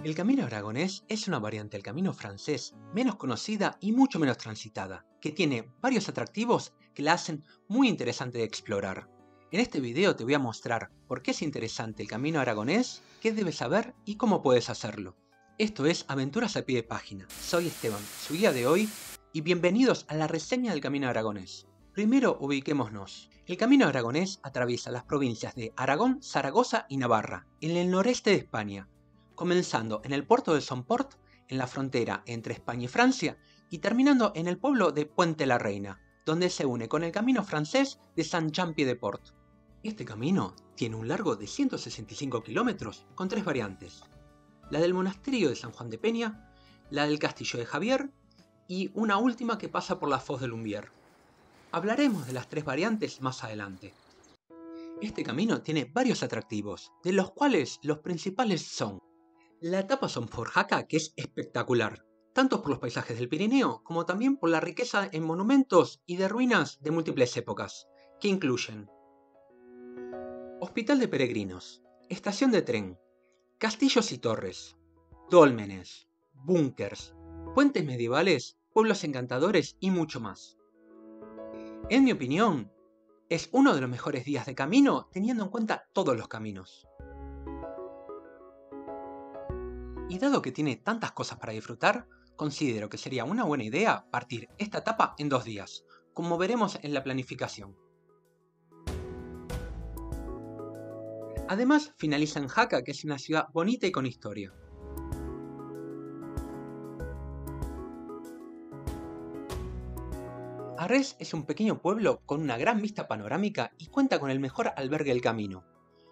El camino aragonés es una variante del camino francés, menos conocida y mucho menos transitada, que tiene varios atractivos que la hacen muy interesante de explorar. En este video te voy a mostrar por qué es interesante el camino aragonés, qué debes saber y cómo puedes hacerlo. Esto es Aventuras a Pie de Página. Soy Esteban, su guía de hoy, y bienvenidos a la reseña del camino aragonés. Primero ubiquémonos. El camino aragonés atraviesa las provincias de Aragón, Zaragoza y Navarra, en el noreste de España, comenzando en el puerto de Somport, en la frontera entre España y Francia, y terminando en el pueblo de Puente la Reina, donde se une con el camino francés de Saint-Jean-Pied-de-Port. Este camino tiene un largo de 165 kilómetros con tres variantes: la del monasterio de San Juan de Peña, la del castillo de Javier y una última que pasa por la Foz de Lumbier. Hablaremos de las tres variantes más adelante. Este camino tiene varios atractivos, de los cuales los principales son la etapa Somport-Jaca, que es espectacular, tanto por los paisajes del Pirineo como también por la riqueza en monumentos y de ruinas de múltiples épocas, que incluyen Hospital de Peregrinos, estación de tren, castillos y torres, dólmenes, búnkers, puentes medievales, pueblos encantadores y mucho más. En mi opinión, es uno de los mejores días de camino teniendo en cuenta todos los caminos. Y dado que tiene tantas cosas para disfrutar, considero que sería una buena idea partir esta etapa en 2 días, como veremos en la planificación. Además, finaliza en Jaca, que es una ciudad bonita y con historia. Arrés es un pequeño pueblo con una gran vista panorámica y cuenta con el mejor albergue del camino.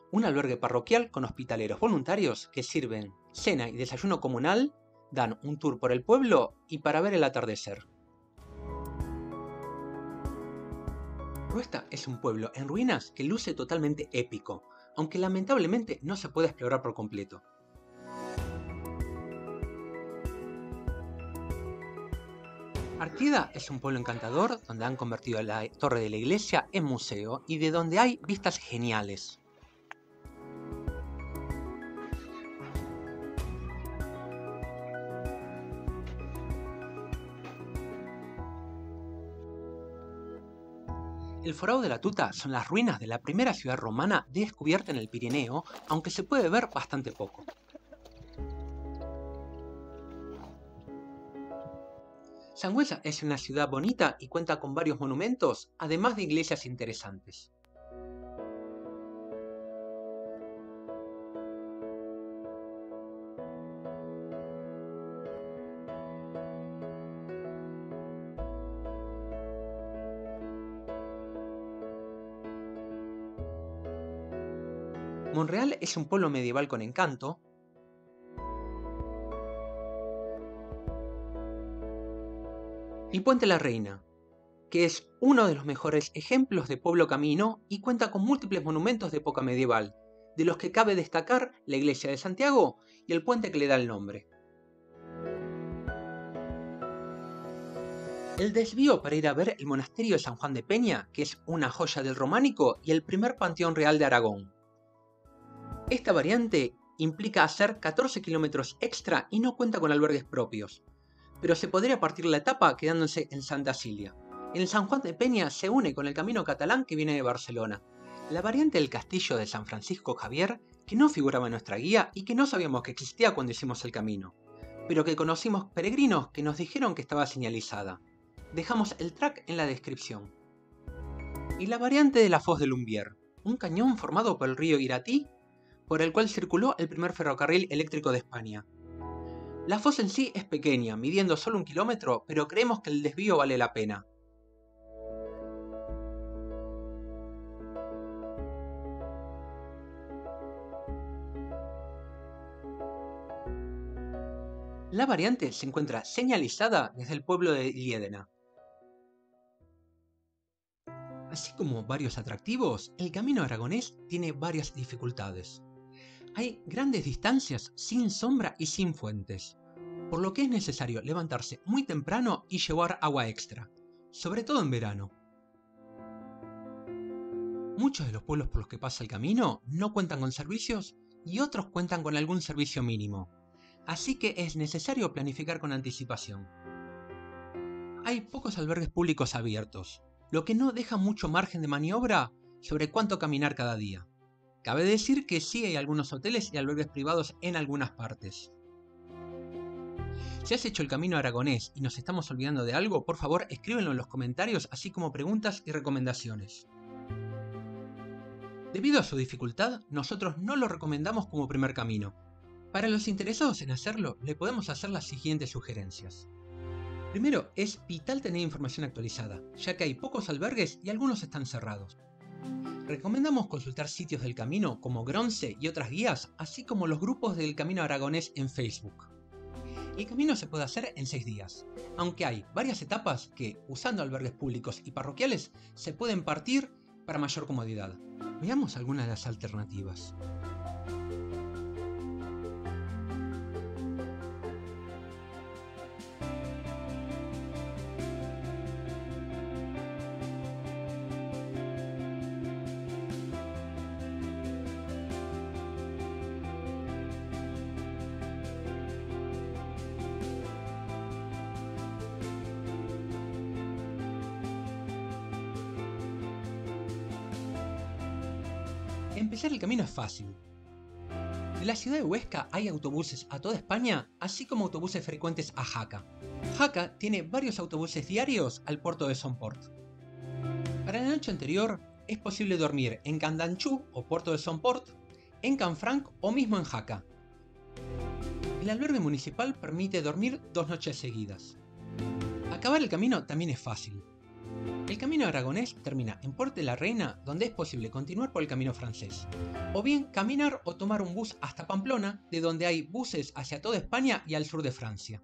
Un albergue parroquial con hospitaleros voluntarios que sirven cena y desayuno comunal, dan un tour por el pueblo y para ver el atardecer. Ruesta es un pueblo en ruinas que luce totalmente épico, aunque lamentablemente no se puede explorar por completo. Arquida es un pueblo encantador donde han convertido la torre de la iglesia en museo y de donde hay vistas geniales. El Forado de la Tuta son las ruinas de la primera ciudad romana descubierta en el Pirineo, aunque se puede ver bastante poco. Sangüesa es una ciudad bonita y cuenta con varios monumentos, además de iglesias interesantes. Monreal es un pueblo medieval con encanto. Y Puente la Reina, que es uno de los mejores ejemplos de pueblo camino y cuenta con múltiples monumentos de época medieval, de los que cabe destacar la iglesia de Santiago y el puente que le da el nombre. El desvío para ir a ver el monasterio de San Juan de Peña, que es una joya del románico y el primer panteón real de Aragón. Esta variante implica hacer 14 kilómetros extra y no cuenta con albergues propios, pero se podría partir la etapa quedándose en Santa Cilia. En el San Juan de Peña se une con el camino catalán que viene de Barcelona. La variante del castillo de San Francisco Javier, que no figuraba en nuestra guía y que no sabíamos que existía cuando hicimos el camino, pero que conocimos peregrinos que nos dijeron que estaba señalizada. Dejamos el track en la descripción. Y la variante de la Foz de Lumbier, un cañón formado por el río Iratí, por el cual circuló el primer ferrocarril eléctrico de España. La foz en sí es pequeña, midiendo solo 1 kilómetro, pero creemos que el desvío vale la pena. La variante se encuentra señalizada desde el pueblo de Liédena. Así como varios atractivos, el camino aragonés tiene varias dificultades. Hay grandes distancias sin sombra y sin fuentes, por lo que es necesario levantarse muy temprano y llevar agua extra, sobre todo en verano. Muchos de los pueblos por los que pasa el camino no cuentan con servicios y otros cuentan con algún servicio mínimo. así que es necesario planificar con anticipación. Hay pocos albergues públicos abiertos, lo que no deja mucho margen de maniobra sobre cuánto caminar cada día. Cabe decir que sí hay algunos hoteles y albergues privados en algunas partes. Si has hecho el camino aragonés y nos estamos olvidando de algo, por favor escríbenlo en los comentarios, así como preguntas y recomendaciones. Debido a su dificultad, nosotros no lo recomendamos como primer camino. Para los interesados en hacerlo, le podemos hacer las siguientes sugerencias. Primero, es vital tener información actualizada, ya que hay pocos albergues y algunos están cerrados. Recomendamos consultar sitios del camino como Gronce y otras guías, así como los grupos del Camino Aragonés en Facebook. El camino se puede hacer en 6 días, aunque hay varias etapas que, usando albergues públicos y parroquiales, se pueden partir para mayor comodidad. Veamos algunas de las alternativas. Empezar el camino es fácil. De la ciudad de Huesca hay autobuses a toda España, así como autobuses frecuentes a Jaca. Jaca tiene varios autobuses diarios al puerto de Somport. Para la noche anterior es posible dormir en Candanchú o puerto de Somport, en Canfranc o mismo en Jaca. El albergue municipal permite dormir 2 noches seguidas. Acabar el camino también es fácil. El camino aragonés termina en Port de la Reina, donde es posible continuar por el camino francés, o bien caminar o tomar un bus hasta Pamplona, de donde hay buses hacia toda España y al sur de Francia.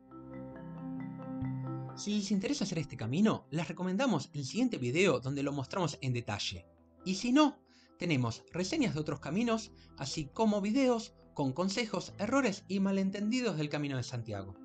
Si les interesa hacer este camino, les recomendamos el siguiente video donde lo mostramos en detalle. Y si no, tenemos reseñas de otros caminos, así como videos con consejos, errores y malentendidos del Camino de Santiago.